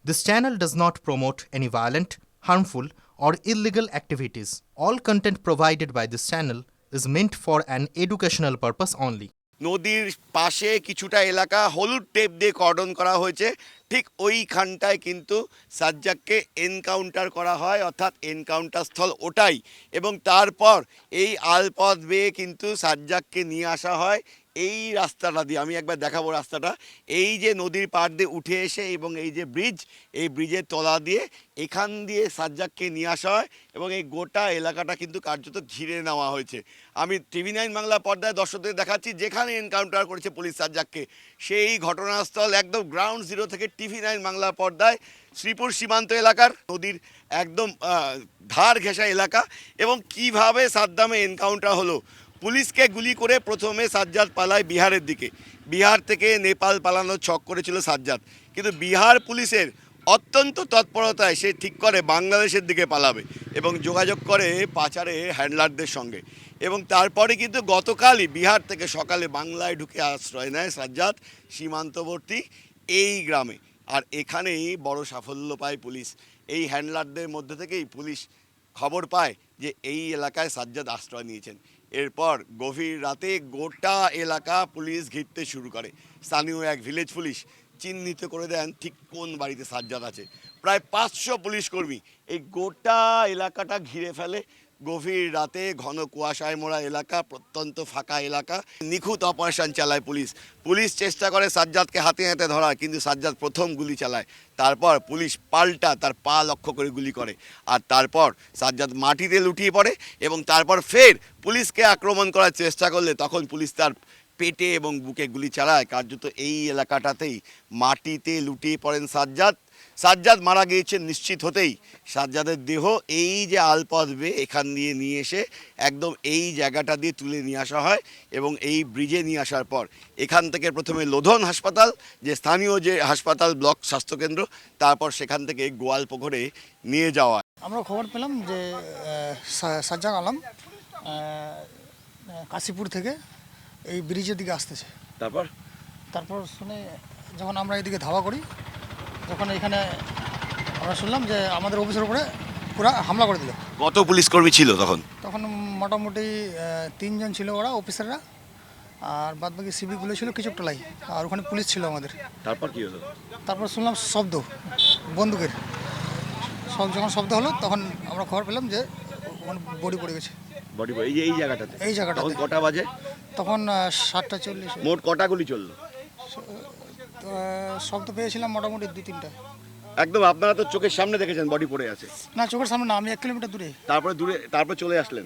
This channel does not promote any violent, harmful, or illegal activities. All content provided by this channel is meant for an educational purpose only. নদীর পাশে কিছুটা এলাকা হলুদ tape দিয়ে cordon করা হয়েছে, ঠিক ওইখানটায় কিন্তু সাজ্জাদকে এনকাউন্টার করা হয়, অর্থাৎ এনকাউন্টার স্থল ওটাই। এবং তারপর এই আলপথ বেয়ে কিন্তু সাজ্জাদকে নিয়ে আসা হয় এই রাস্তাটা দিয়ে। আমি একবার দেখাবো রাস্তাটা। এই যে নদীর পাড় দিয়ে উঠে এসে এবং এই যে ব্রিজ, এই ব্রিজের তলা দিয়ে এখান দিয়ে সাজ্জাদকে নিয়ে আসা হয় এবং এই গোটা এলাকাটা কিন্তু কার্যত ঘিরে নেওয়া হয়েছে। আমি TV9 বাংলা পর্দায় দর্শকদের দেখাচ্ছি যেখানে এনকাউন্টার করেছে পুলিশ সাজ্জাদকে, সেই ঘটনাস্থল একদম গ্রাউন্ড জিরো থেকে TV9 বাংলা পর্দায় শ্রীপুর সীমান্ত এলাকার নদীর একদম ধার ঘেঁষা এলাকা। এবং কিভাবে সাদ্দামে এনকাউন্টার হলো, পুলিশকে গুলি করে প্রথমে সাজ্জাদ পালায় বিহারের দিকে, বিহার থেকে নেপাল পালানোর ছক করেছিল সাজ্জাদ, কিন্তু বিহার পুলিশের অত্যন্ত তৎপরতায় সে ঠিক করে বাংলাদেশের দিকে পালাবে এবং যোগাযোগ করে পাচারে হ্যান্ডলারদের সঙ্গে। এবং তারপরে কিন্তু গতকালই বিহার থেকে সকালে বাংলায় ঢুকে আশ্রয় নেয় সাজ্জাদ সীমান্তবর্তী এই গ্রামে। আর এখানেই বড় সাফল্য পায় পুলিশ। এই হ্যান্ডলারদের মধ্যে থেকেই পুলিশ খবর পায় যে এই এলাকায় সাজ্জাদ আশ্রয় নিয়েছেন। এরপর গভীর রাতে গোটা এলাকা পুলিশ ঘিরতে শুরু করে। স্থানীয় এক ভিলেজ পুলিশ চিহ্নিত করে দেন ঠিক কোন বাড়িতে সাজ্জাদ আছে। প্রায় 500 পুলিশ কর্মী এই গোটা এলাকাটা ঘিরে ফেলে। গভীর রাতে ঘন কুয়াশায় মোড়া এলাকা, প্রত্যন্ত ফাঁকা এলাকা, নিখুঁত অপারেশন চালায় পুলিশ। পুলিশ চেষ্টা করে সাজ্জাদকে হাতে হাতে ধরার, কিন্তু সাজ্জাদ প্রথম গুলি চালায়। তারপর পুলিশ পাল্টা তার পা লক্ষ্য করে গুলি করে, আর তারপর সাজ্জাদ মাটিতে লুটিয়ে পড়ে। এবং তারপর ফের পুলিশকে আক্রমণ করার চেষ্টা করলে তখন পুলিশ তার পেটে এবং বুকে গুলি চালায়। কার্যত এই এলাকাটাতেই মাটিতে লুটিয়ে পড়েন সাজ্জাদ। সাজ্জাদ মারা গিয়েছেন নিশ্চিত হতেই সাজ্জাদের দেহ এই যে আলপথ বেয়ে এখান দিয়ে নিয়ে এসে একদম এই জায়গাটা দিয়ে তুলে নিয়ে আসা হয় এবং এই ব্রিজে নিয়ে আসার পর এখান থেকে প্রথমে লোধন হাসপাতাল, যে স্থানীয় যে হাসপাতাল ব্লক স্বাস্থ্যকেন্দ্র, তারপর সেখান থেকে গোয়ালপুকুরে নিয়ে যাওয়া। আমরা খবর পেলাম যে সাজ্জাদ আলম কাশীপুর থেকে এই ব্রিজের দিকে আসতেছে। তারপর শুনে যখন আমরা এদিকে ধাওয়া করি, যখন এখানে আমরা শুনলাম যে আমাদের অফিসের উপরে পুরো হামলা করে দিল। কত পুলিশ কর্মী ছিল তখন? তখন মোটামুটি 3 জন ছিল ওরা অফিসাররা, আর বাদবাকি সিভিকগুলো ছিল কিছু টোলাই, আর ওখানে পুলিশ ছিল আমাদের। তারপর কি হলো? তারপর শুনলাম শব্দ বন্দুকের, যখন শব্দ হলো তখন আমরা খবর পেলাম যে ওখানে বডি পড়ে গেছে। বডি এই জায়গাটাতে? এই জায়গাটাতে। তখন কটা বাজে? তখন 7:40। মোট কটা গুলি চললো? শব্দ পেয়েছিলাম মোটামুটি 2-3টা। একদম আপনারা তো চোখের সামনে দেখেছেন বডি পড়ে আছে? না, চোখের সামনে না, আমি 1 কিলোমিটার দূরে। তারপর চলে আসলেন?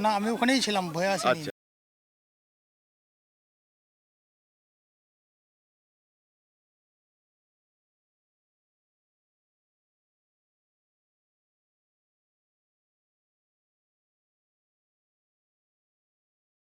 না, আমি ওখানেই ছিলাম, ভয়ে আসিনি।